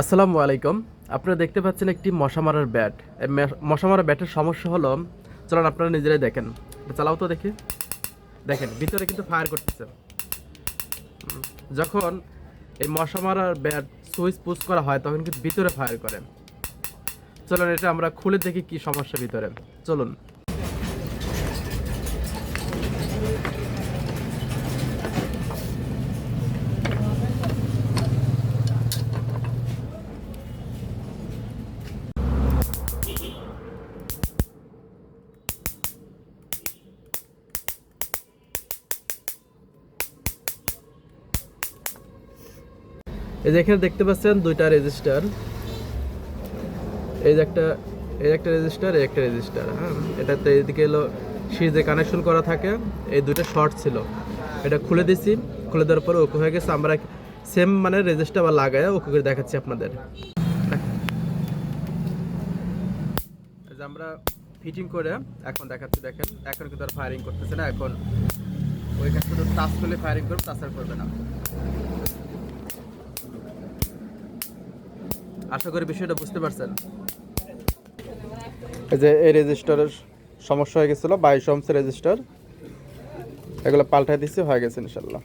আসসালামু আলাইকুম। আপনারা দেখতে পাচ্ছেন একটি মশা মারার ব্যাট। এই মশা মারার ব্যাটের সমস্যা হলো, চলুন আপনারা নিজেরাই দেখেন। এটা চালাও তো দেখি। দেখেন ভিতরে কিন্তু ফায়ার করতেছে। যখন এই মশা মারার ব্যাট সুইচ পুশ করা হয় তখন কিন্তু ভিতরে ফায়ার করে। চলুন এটা আমরা খুলে দেখি কি সমস্যা ভিতরে। চলুন। এই যে এখানে দেখতে পাচ্ছেন দুইটা রেজিস্টার। এই যে একটা রেজিস্টার, এই একটা রেজিস্টার। হ্যাঁ, এটাতে এদিকে হলো সিরিজে কানেকশন করা থাকে। এই দুইটা শর্ট ছিল, এটা খুলে দিছি। খুলে দেওয়ার পরে ওকে হয়ে গেছে। আমরা সেম মানে রেজিস্টার আবার লাগায় ওকে করে দেখাচ্ছি আপনাদের। এই যে আমরা ফিটিং করে এখন দেখাচ্ছি। দেখেন এখন কিন্তু আর ফায়ারিং করতেছে না। এখন ওইখানে শুধু টাচ করলে ফায়ারিং করবে, তাছাড়া করবে না। আশা করি বিষয়টা বুঝতে পারছেন। এই যে এই রেজিস্টারের সমস্যা হয়ে গেছিলো, 22 ohms রেজিস্টার, এগুলো পাল্টাই দিচ্ছি, হয়ে গেছে ইনশাল্লাহ।